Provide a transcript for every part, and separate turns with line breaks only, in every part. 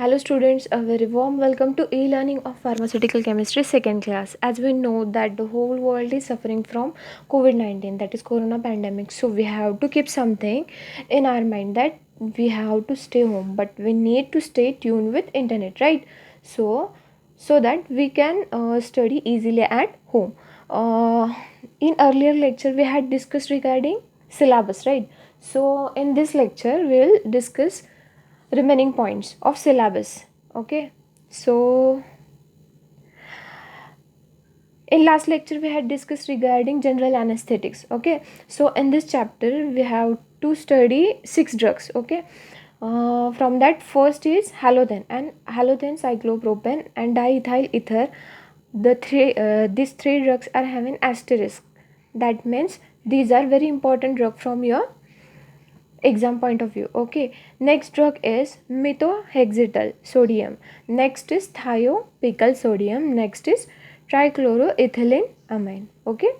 Hello students, a very warm welcome to e-learning of pharmaceutical chemistry second class. As we know that the whole world is suffering from COVID-19, that is corona pandemic. So we have to keep something in our mind that we have to stay home, but we need to stay tuned with internet, right? So that we can study easily at home. In earlier lecture we had discussed regarding syllabus, right? So in this lecture we will discuss remaining points of syllabus. Okay, so in last lecture we had discussed regarding general anesthetics. Okay, so in this chapter we have to study 6 drugs. Okay, from that first is halothane, cyclopropane and diethyl ether. These three drugs are having asterisk. That means these are very important drug from your exam point of view. Okay, next drug is methohexital sodium, next is thiopical sodium, next is trichloroethylene amine. Okay,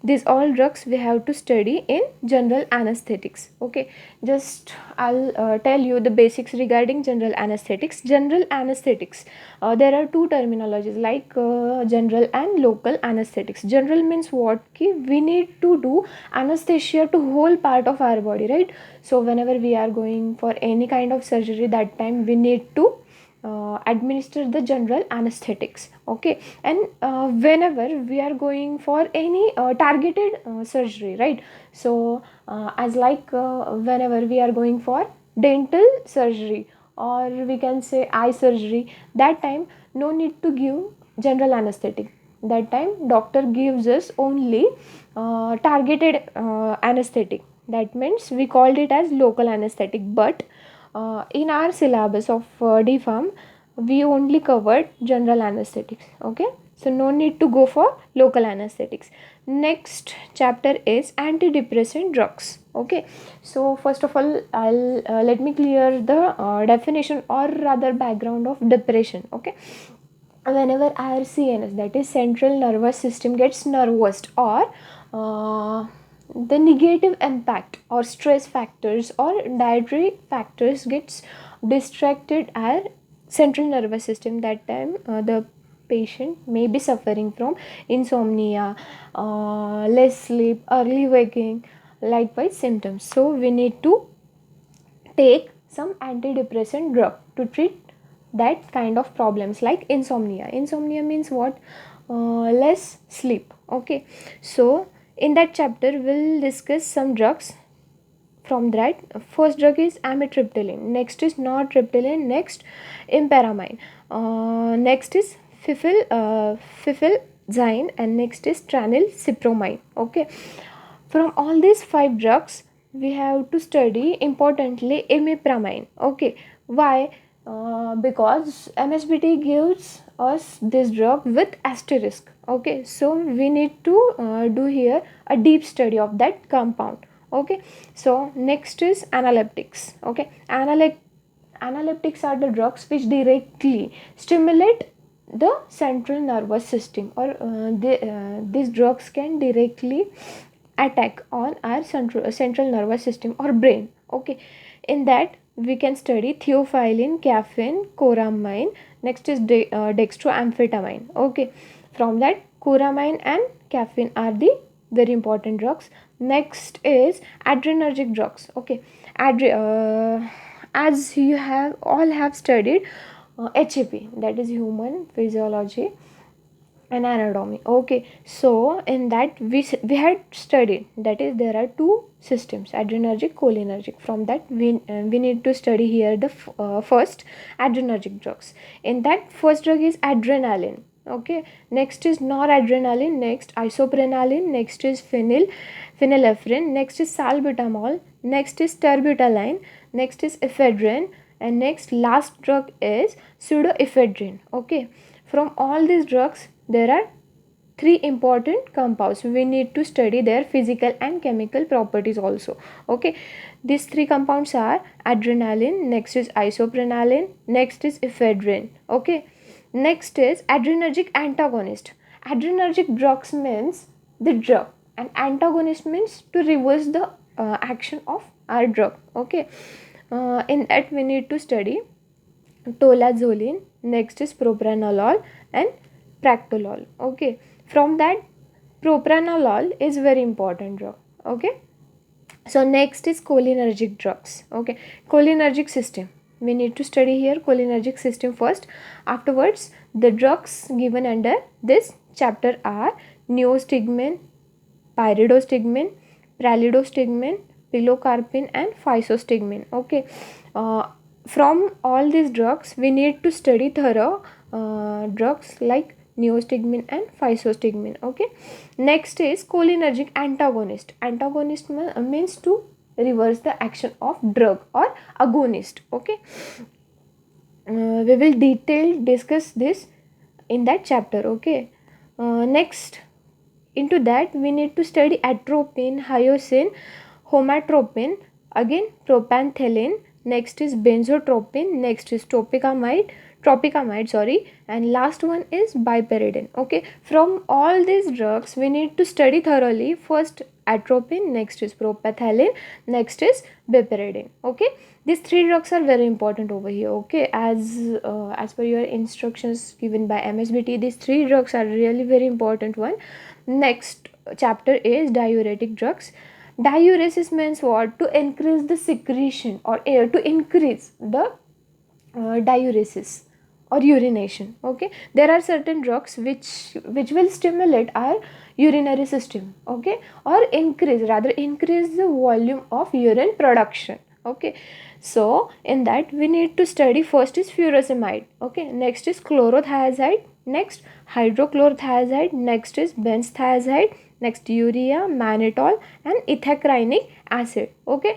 these all drugs we have to study in general anesthetics. Okay, just I'll tell you the basics regarding general anesthetics. General anesthetics, there are two terminologies like general and local anesthetics. General means what ki we need to do anesthesia to whole part of our body, right? So whenever we are going for any kind of surgery, that time we need to administer the general anesthetics. Okay, and whenever we are going for any targeted surgery, right? So as like whenever we are going for dental surgery, or we can say eye surgery, that time no need to give general anesthetic. That time doctor gives us only targeted anesthetic. That means we called it as local anesthetic. But in our syllabus of DPharm, we only covered general anesthetics. Okay, so no need to go for local anesthetics. Next chapter is antidepressant drugs. Okay, so first of all I'll let me clear the definition, or rather background of depression. Okay, whenever our CNS, that is central nervous system, gets nervous, or the negative impact or stress factors or dietary factors gets distracted our central nervous system, that time the patient may be suffering from insomnia, less sleep, early waking, likewise symptoms. So we need to take some antidepressant drug to treat that kind of problems like insomnia means what? Less sleep. Okay, so in that chapter we'll discuss some drugs. From that, first drug is amitriptyline, next is nortriptyline, next imperamine, next is fifilzyme, and next is tranylcypromine. Okay, from all these 5 drugs we have to study importantly imipramine. Okay, why? Because MSBT gives us this drug with asterisk. Okay, so we need to do here a deep study of that compound. Okay, so next is analeptics. Okay, analeptics are the drugs which directly stimulate the central nervous system, or these drugs can directly attack on our central nervous system or brain. Okay, in that we can study theophylline, caffeine, coramine, next is dextroamphetamine. Okay, from that coramine and caffeine are the very important drugs. Next is adrenergic drugs. Okay, as you have all have studied HAP, that is human physiology and anatomy. Okay, so in that we had studied, that is there are two systems, adrenergic, cholinergic. From that we need to study here the first adrenergic drugs. In that first drug is adrenaline. Okay, next is noradrenaline, next isoprenaline, next is phenylephrine, next is salbutamol, next is terbutaline, next is ephedrine, and next last drug is pseudoephedrine. Okay, from all these drugs there are 3 important compounds. We need to study their physical and chemical properties also. Okay, these 3 compounds are adrenaline, next is isoprenaline, next is ephedrine. Okay, next is adrenergic antagonist. Adrenergic drugs means the drug, and antagonist means to reverse the action of our drug. Okay, in that we need to study tolazolone, next is propranolol and practolol. Okay, from that, propranolol is very important drug. Okay, so next is cholinergic drugs. Okay, cholinergic system, we need to study here cholinergic system first. Afterwards, the drugs given under this chapter are neostigmine, pyridostigmine, pralidostigmine, pilocarpine and physostigmine. Okay, uh, from all these drugs we need to study thorough drugs like neostigmine and physostigmine. Okay, next is cholinergic antagonist. Antagonist means to reverse the action of drug, or agonist. Okay, we will detail discuss this in that chapter. Okay, next, into that we need to study atropine, hyoscine, homatropine, again propanthelin, next is benzotropine, next is tropicamide, sorry, and last one is piperidine. Okay, from all these drugs we need to study thoroughly. First atropine, next is propanthelin, next is piperidine. Okay, these three drugs are very important over here. Okay, as per your instructions given by MSBT, these three drugs are really very important one. Next chapter is diuretic drugs. Diuresis means what? To increase the secretion, or to increase the diuresis or urination. Okay, there are certain drugs which will stimulate our urinary system. Okay, or increase the volume of urine production. Okay, so in that we need to study, first is furosemide. Okay, next is chlorothiazide, next hydrochlorothiazide, next is benzthiazide, next urea, mannitol and ethacrynic acid. Okay,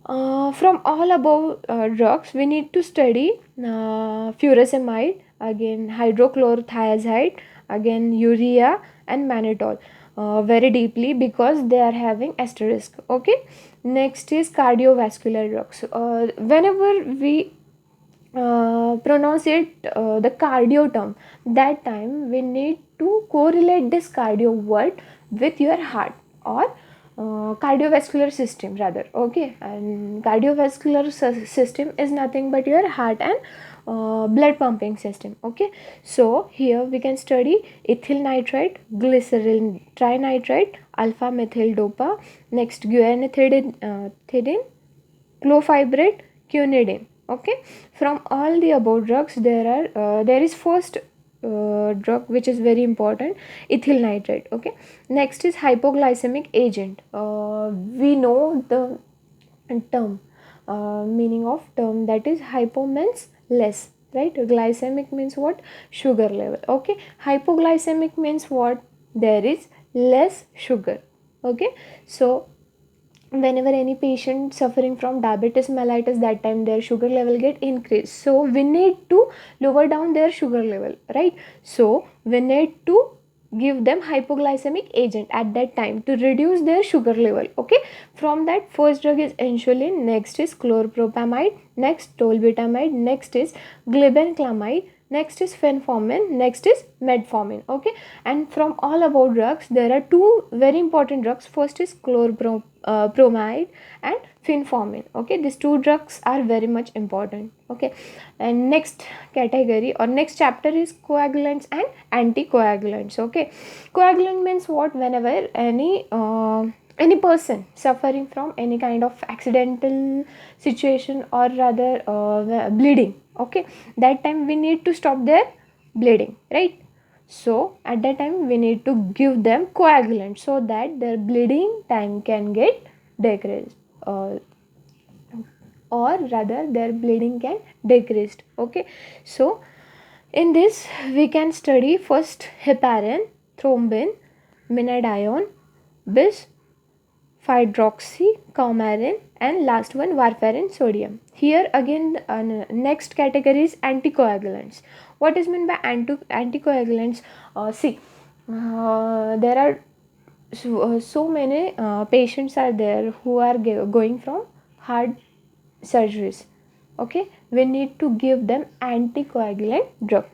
from all above drugs we need to study furosemide, again hydrochlorothiazide, again urea and mannitol very deeply, because they are having asterisk. Okay, next is cardiovascular drugs. Whenever we pronounce it the cardio term, that time we need to correlate this cardio word with your heart, or cardiovascular system rather. Okay, and cardiovascular system is nothing but your heart and blood pumping system. Okay, so here we can study ethyl nitrite, glyceryl trinitrite, alpha methyl dopa, next guanethidine, clofibrate, quinidine. Okay, from all the above drugs there is first drug which is very important, ethyl nitrite. Okay, next is hypoglycemic agent. We know the term, meaning of term, that is hypo means less, right? Glycemic means what? Sugar level. Okay, hypoglycemic means what? There is less sugar. Okay, so whenever any patient suffering from diabetes mellitus, that time their sugar level get increased, so we need to lower down their sugar level, right? So we need to give them hypoglycemic agent at that time to reduce their sugar level. Okay, from that, first drug is insulin, next is chloropropamide, next tolbutamide, next is glibenclamide, next is fenformin, next is metformin. Okay, and from all about drugs there are two very important drugs, first is chlorpromide and fenformin. Okay, these two drugs are very much important. Okay, and next category or next chapter is coagulants and anticoagulants. Okay, coagulant means what? Whenever any person suffering from any kind of accidental situation, or rather bleeding. Okay, that time we need to stop their bleeding, right? So at that time we need to give them coagulant so that their bleeding time can get decreased, or rather their bleeding can decreased. Okay, so in this we can study first heparin, thrombin, menadione, bis, hydroxycoumarin, and last one warfarin sodium. Here again next category is anticoagulants. What is meant by anticoagulants? See, there are so many patients are there who are going from heart surgeries. Okay, we need to give them anticoagulant drug.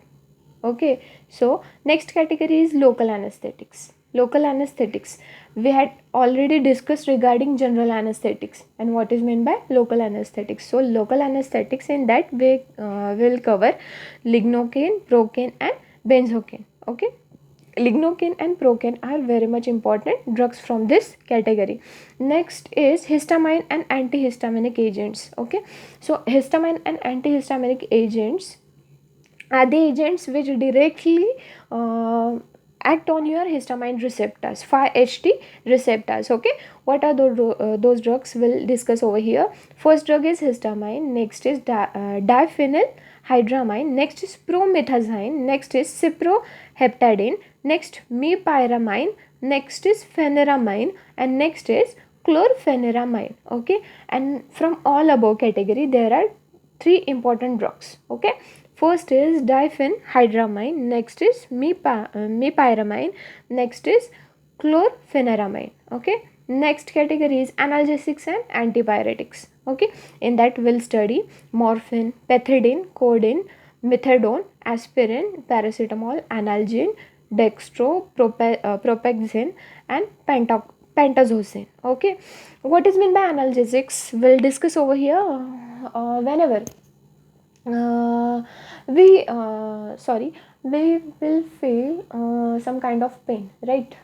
Okay, so next category is local anesthetics. local anesthetics. We had already discussed regarding general anesthetics and what is meant by local anesthetics. So local anesthetics, in that we will cover lignocaine, procaine and benzocaine. Okay, lignocaine and procaine are very much important drugs from this category. Next is histamine and antihistaminic agents. Okay, so histamine and antihistaminic agents are the agents which directly uh, act on your histamine receptors, 5-HT receptors. Okay, what are those drugs? We'll discuss over here. First drug is histamine, next is diphenyl hydramine, next is promethazine, next is cyproheptadine, next mepyramine, next is phenyramine, and next is chlorpheniramine. Okay, and from all above category there are three important drugs. Okay, first is diphenhydramine, next is mepyramine, next is chlorpheniramine. Okay, next category is analgesics and antipyretics. Okay, in that we'll study morphine, pethidine, codeine, methadone, aspirin, paracetamol, analgin, propexin and pentazocine. Okay, what is meant by analgesics we'll discuss over here. Whenever we will feel some kind of pain, right?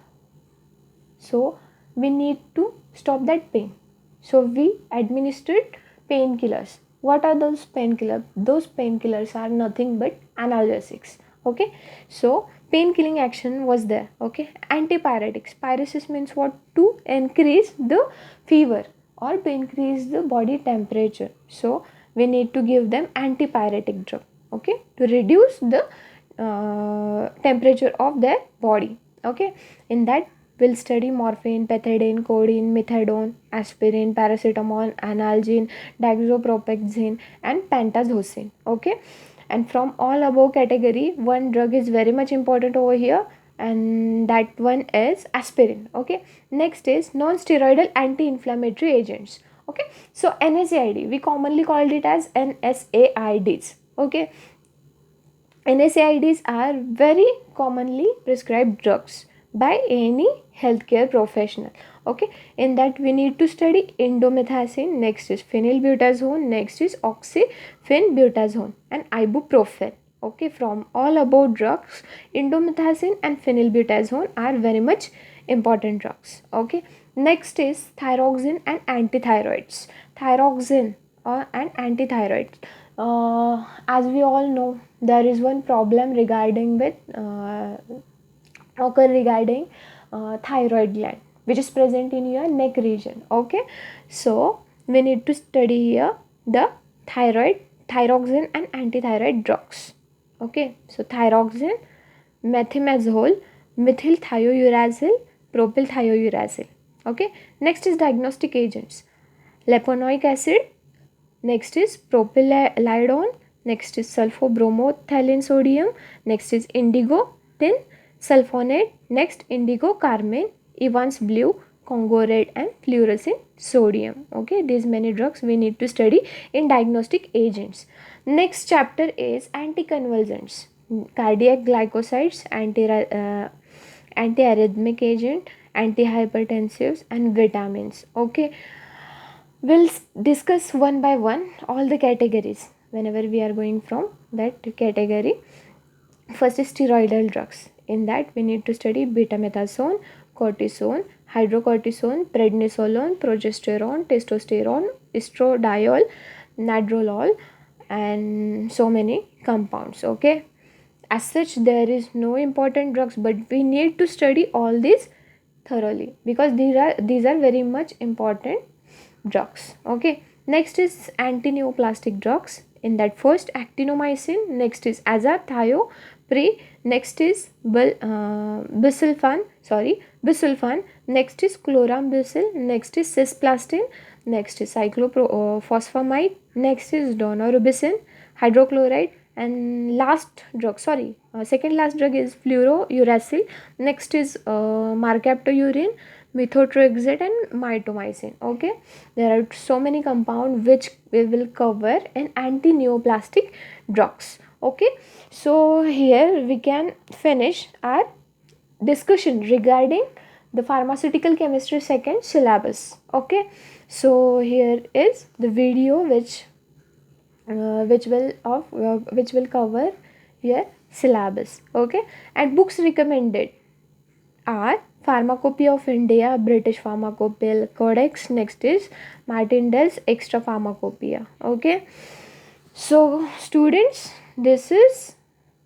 So we need to stop that pain, so we administered painkillers. What are those painkillers? Those painkillers are nothing but analgesics. Okay, so pain killing action was there. Okay, antipyretics, pyresis means what? To increase the fever or to increase the body temperature, so we need to give them antipyretic drug. Okay, to reduce the temperature of their body. Okay, in that we'll study morphine, pethidine, codeine, methadone, aspirin, paracetamol, analgin, dexapropexin and pentazocine. Okay, and from all above category, one drug is very much important over here, and that one is aspirin. Okay, next is non-steroidal anti-inflammatory agents. Okay, so NSAID, we commonly called it as NSAIDs. Okay, NSAIDs are very commonly prescribed drugs by any healthcare professional. Okay, in that we need to study indomethacin, next is phenylbutazone, next is oxyphenbutazone and ibuprofen. Okay, from all above drugs, indomethacin and phenylbutazone are very much important drugs. Okay, next is thyroxine and antithyroids. Thyroxine and antithyroids. As we all know, there is one problem regarding with occur regarding thyroid gland, which is present in your neck region. Okay, so we need to study here the thyroxine and antithyroid drugs. Okay, so thyroxine, methimazole, methylthiouracil, propylthiouracil. Okay, next is diagnostic agents: lepanoic acid, next is propylidone, next is sulfobromothalin sodium, next is indigo tin sulfonate, next indigo carmine, Evans blue, Congo red and fluorescent sodium. Okay, these many drugs we need to study in diagnostic agents. Next chapter is anticonvulsants, cardiac glycosides, antiarrhythmic agent, antihypertensives and vitamins. Okay, we'll discuss one by one all the categories whenever we are going from that category. First is steroidal drugs. In that we need to study betamethasone, cortisone, hydrocortisone, prednisolone, progesterone, testosterone, estradiol, nadrolol and so many compounds. Okay, as such there is no important drugs, but we need to study all these thoroughly because these are very much important drugs. Okay, next is antineoplastic drugs. In that, first actinomycin, next is azathioprine, next is bisulfan, next is chlorambucil, next is cisplatin, next is cyclophosphamide, next is daunorubicin, hydrochloride, and second last drug is fluorouracil, next is marcaptourine, methotrexate and mitomycin. Okay, there are so many compounds which we will cover in antineoplastic drugs. Okay, so here we can finish our discussion regarding the pharmaceutical chemistry second syllabus. Okay, so here is the video which will cover your syllabus. Okay, and books recommended are Pharmacopoeia of India, British Pharmacopoeia Codex. Next is Martindale's Extra Pharmacopoeia. Okay, so students, this is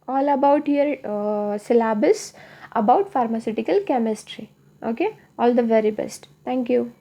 all about your syllabus about pharmaceutical chemistry. Okay, all the very best. Thank you.